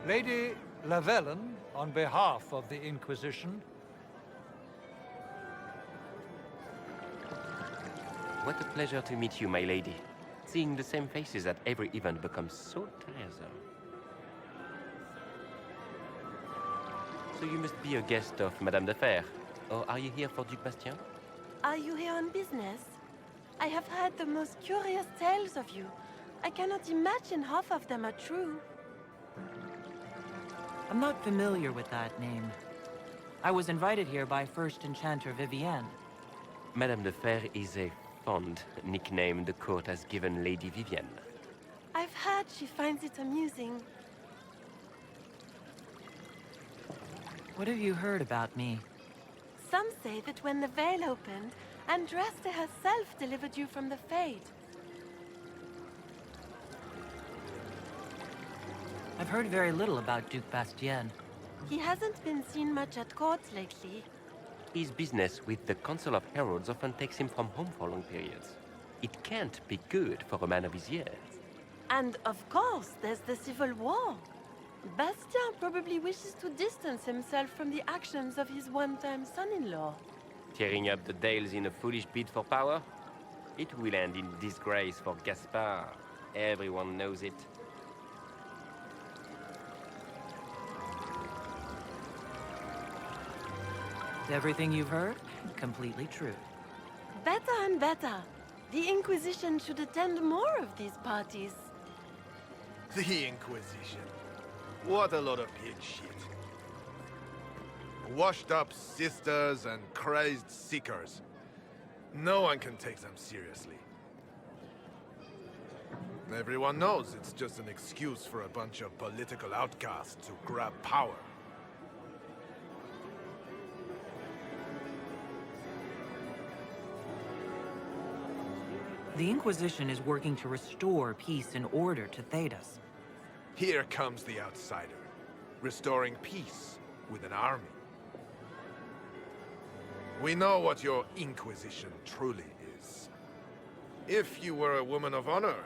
Lady Lavellen, on behalf of the Inquisition. What a pleasure to meet you, my lady. Seeing the same faces at every event becomes so tiresome. So you must be a guest of Madame de Fer. Or are you here for Duc Bastien? Are you here on business? I have heard the most curious tales of you. I cannot imagine half of them are true. I'm not familiar with that name. I was invited here by First Enchanter Vivienne. Madame de Fer is a fond nickname the court has given Lady Vivienne. I've heard she finds it amusing. What have you heard about me? Some say that when the veil opened, Andraste herself delivered you from the Fade. I've heard very little about Duc Bastien. He hasn't been seen much at court lately. His business with the Council of Heralds often takes him from home for long periods. It can't be good for a man of his years. And of course, there's the civil war. Bastien probably wishes to distance himself from the actions of his one-time son-in-law. Tearing up the Dales in a foolish bid for power? It will end in disgrace for Gaspard. Everyone knows it. Everything you've heard? Completely true. Better and better. The Inquisition should attend more of these parties. The Inquisition. What a lot of pig shit. Washed-up sisters and crazed seekers. No one can take them seriously. Everyone knows it's just an excuse for a bunch of political outcasts to grab power. The Inquisition is working to restore peace and order to Thedas. Here comes the outsider, restoring peace with an army. We know what your Inquisition truly is. If you were a woman of honor,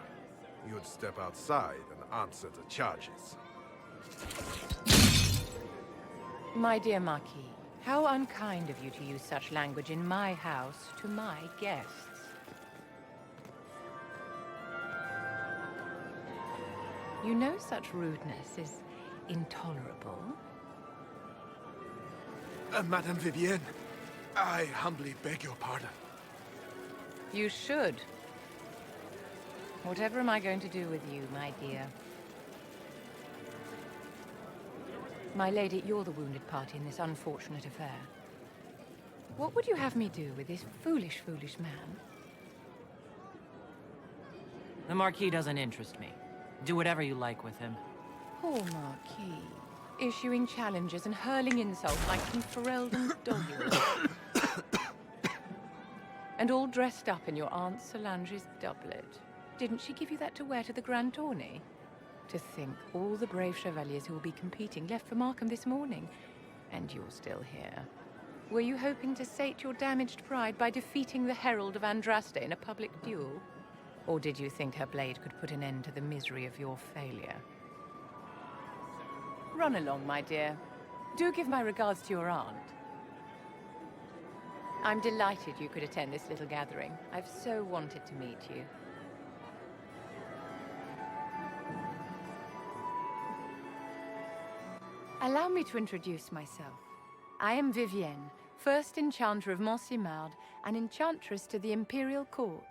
you'd step outside and answer the charges. My dear Marquis, how unkind of you to use such language in my house to my guests. You know such rudeness is intolerable. Madame Vivienne, I humbly beg your pardon. You should. Whatever am I going to do with you, my dear? My lady, you're the wounded party in this unfortunate affair. What would you have me do with this foolish, foolish man? The Marquis doesn't interest me. Do whatever you like with him. Poor Marquis. Issuing challenges and hurling insults like some Ferelden dog. And all dressed up in your Aunt Solange's doublet. Didn't she give you that to wear to the Grand Tourney? To think all the brave chevaliers who will be competing left for Markham this morning, and you're still here. Were you hoping to sate your damaged pride by defeating the Herald of Andraste in a public duel? Or did you think her blade could put an end to the misery of your failure? Run along, my dear. Do give my regards to your aunt. I'm delighted you could attend this little gathering. I've so wanted to meet you. Allow me to introduce myself. I am Vivienne, first Enchanter of Montsimard and Enchantress to the Imperial Court.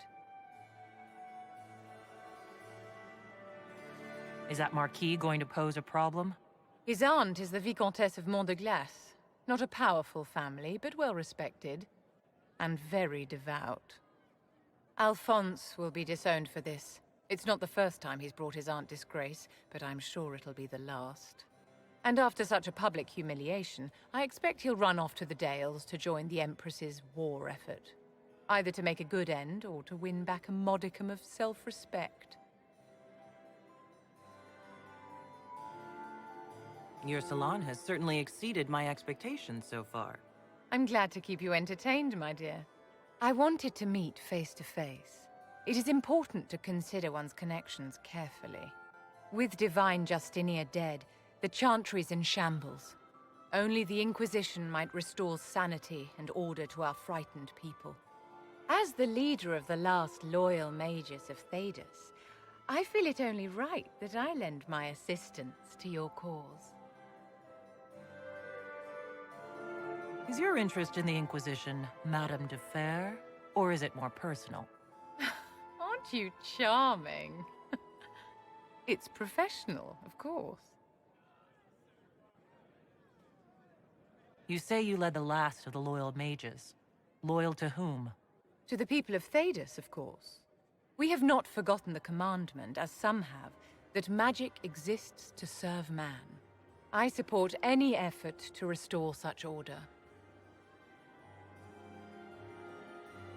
Is that Marquis going to pose a problem? His aunt is the Vicomtesse of Mont de Glace. Not a powerful family, but well respected. And very devout. Alphonse will be disowned for this. It's not the first time he's brought his aunt disgrace, but I'm sure it'll be the last. And after such a public humiliation, I expect he'll run off to the Dales to join the Empress's war effort. Either to make a good end, or to win back a modicum of self-respect. Your salon has certainly exceeded my expectations so far. I'm glad to keep you entertained, my dear. I wanted to meet face to face. It is important to consider one's connections carefully. With Divine Justinia dead, The Chantry's in shambles. Only the Inquisition might restore sanity and order to our frightened people. As the leader of the last loyal mages of Thedas, I feel it only right that I lend my assistance to your cause. Is your interest in the Inquisition Madame de Fer, or is it more personal? Aren't you charming? It's professional, of course. You say you led the last of the loyal mages. Loyal to whom? To the people of Thedas, of course. We have not forgotten the commandment, as some have, that magic exists to serve man. I support any effort to restore such order.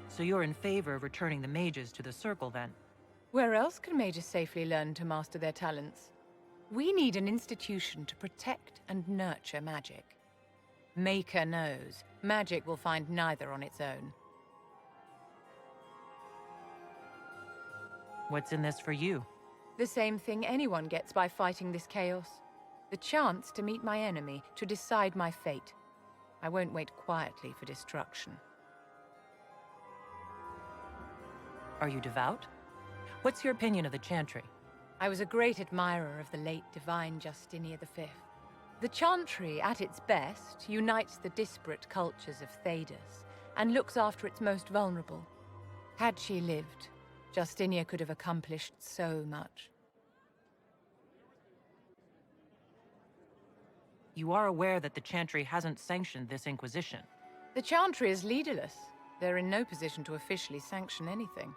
So you're in favor of returning the mages to the Circle, then? Where else can mages safely learn to master their talents? We need an institution to protect and nurture magic. Maker knows, magic will find neither on its own. What's in this for you? The same thing anyone gets by fighting this chaos. The chance to meet my enemy, to decide my fate. I won't wait quietly for destruction. Are you devout? What's your opinion of the Chantry? I was a great admirer of the late divine Justinia V. The Chantry, at its best, unites the disparate cultures of Thedas and looks after its most vulnerable. Had she lived, Justinia could have accomplished so much. You are aware that the Chantry hasn't sanctioned this Inquisition. The Chantry is leaderless. They're in no position to officially sanction anything.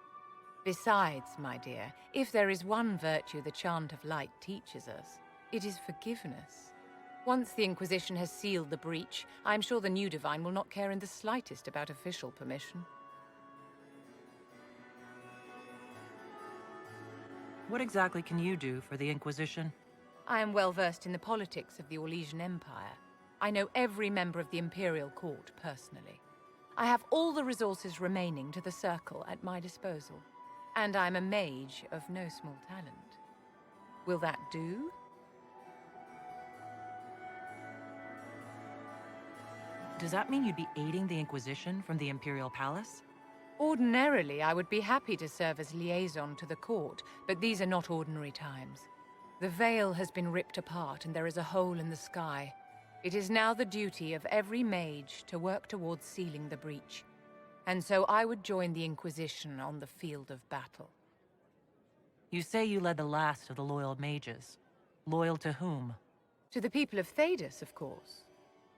Besides, my dear, if there is one virtue the Chant of Light teaches us, it is forgiveness. Once the Inquisition has sealed the breach, I'm sure the new Divine will not care in the slightest about official permission. What exactly can you do for the Inquisition? I am well versed in the politics of the Orlesian Empire. I know every member of the Imperial Court personally. I have all the resources remaining to the Circle at my disposal. And I'm a mage of no small talent. Will that do? Does that mean you'd be aiding the Inquisition from the Imperial Palace? Ordinarily, I would be happy to serve as liaison to the court, but these are not ordinary times. The veil has been ripped apart and there is a hole in the sky. It is now the duty of every mage to work towards sealing the breach. And so I would join the Inquisition on the field of battle. You say you led the last of the loyal mages. Loyal to whom? To the people of Thedas, of course.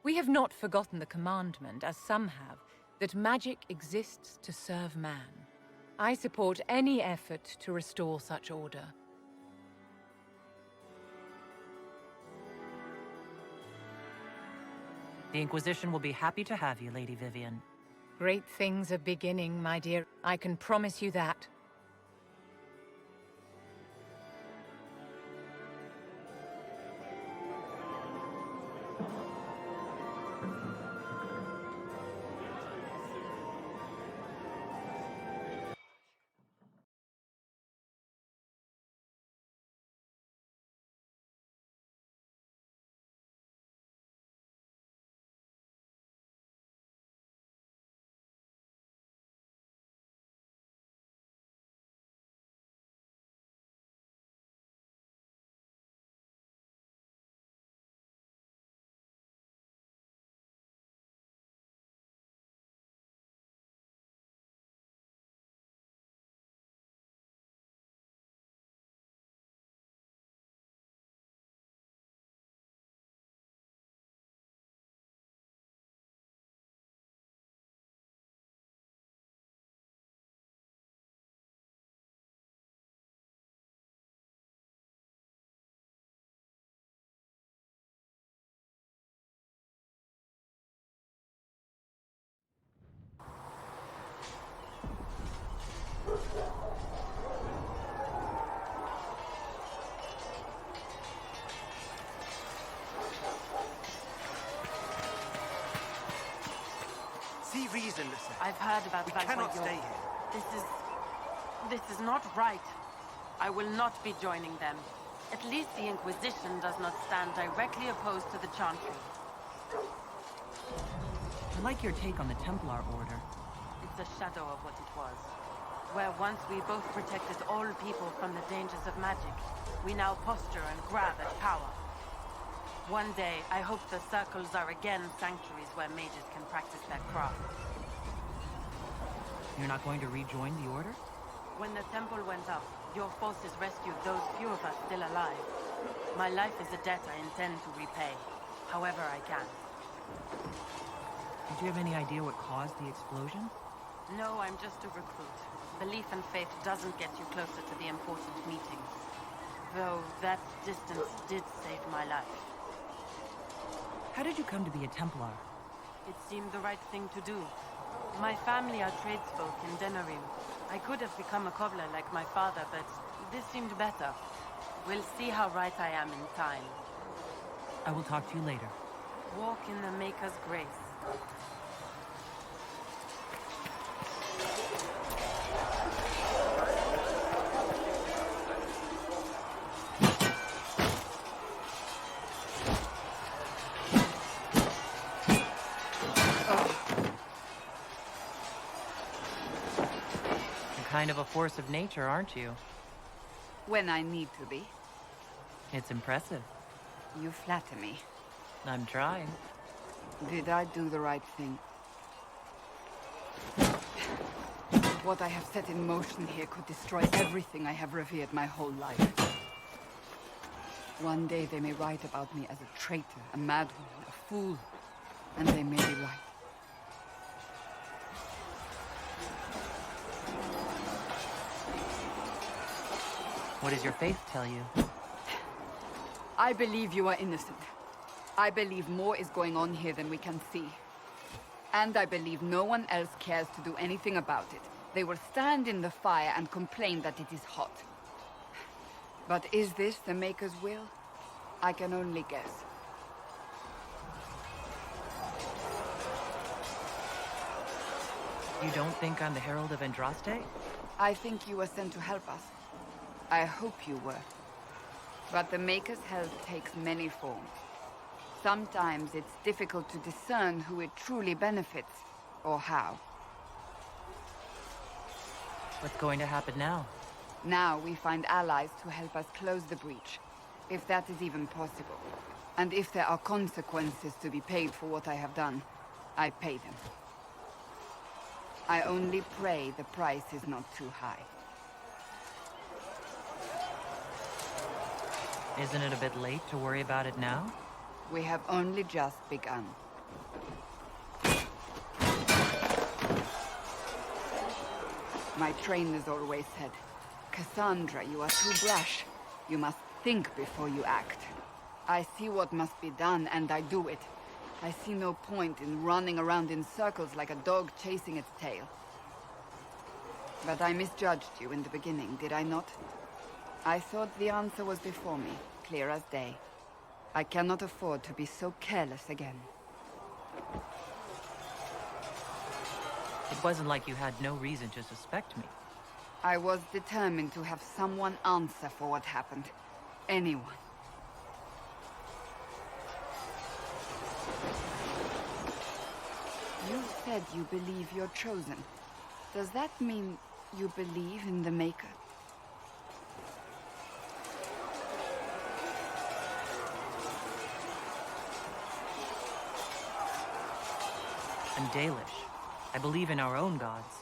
We have not forgotten the commandment, as some have, that magic exists to serve man. I support any effort to restore such order. The Inquisition will be happy to have you, Lady Vivienne. Great things are beginning, my dear. I can promise you that. See reason, listen. I've heard about We that. cannot stay here. This is not right. I will not be joining them. At least the Inquisition does not stand directly opposed to the Chantry. I like your take on the Templar Order. It's a shadow of what it was. Where once we both protected all people from the dangers of magic, we now posture and grab at power. One day, I hope the circles are again sanctuaries where mages can practice their craft. You're not going to rejoin the Order? When the temple went up, your forces rescued those few of us still alive. My life is a debt I intend to repay, however I can. Did you have any idea what caused the explosion? No, I'm just a recruit. Belief and faith doesn't get you closer to the important meetings. Though that distance did save my life. How did you come to be a Templar? It seemed the right thing to do. My family are tradesfolk in Denerim. I could have become a cobbler like my father, but this seemed better. We'll see how right I am in time. I will talk to you later. Walk in the Maker's grace. Kind of a force of nature, aren't you? When I need to be. It's impressive. You flatter me. I'm trying. Did I do the right thing? What I have set in motion here could destroy everything I have revered my whole life. One day they may write about me as a traitor, a madwoman, a fool. And they may be right. What does your faith tell you? I believe you are innocent. I believe more is going on here than we can see. And I believe no one else cares to do anything about it. They will stand in the fire and complain that it is hot. But is this the Maker's will? I can only guess. You don't think I'm the Herald of Andraste? I think you were sent to help us. I hope you were. But the Maker's help takes many forms. Sometimes it's difficult to discern who it truly benefits, or how. What's going to happen now? Now we find allies to help us close the breach, if that is even possible. And if there are consequences to be paid for what I have done, I pay them. I only pray the price is not too high. Isn't it a bit late to worry about it now? We have only just begun. My trainers always said, Cassandra, you are too brash. You must think before you act. I see what must be done, and I do it. I see no point in running around in circles like a dog chasing its tail. But I misjudged you in the beginning, did I not? I thought the answer was before me, clear as day. I cannot afford to be so careless again. It wasn't like you had no reason to suspect me. I was determined to have someone answer for what happened. Anyone. You said you believe you're chosen. Does that mean you believe in the Maker? I'm Dalish. I believe in our own gods.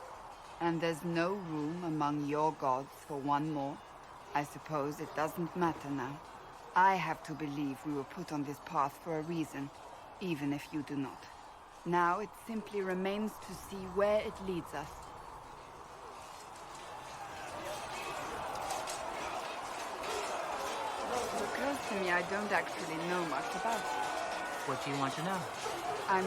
And there's no room among your gods for one more? I suppose it doesn't matter now. I have to believe we were put on this path for a reason, even if you do not. Now it simply remains to see where it leads us. It occurs to me I don't actually know much about you. What do you want to know?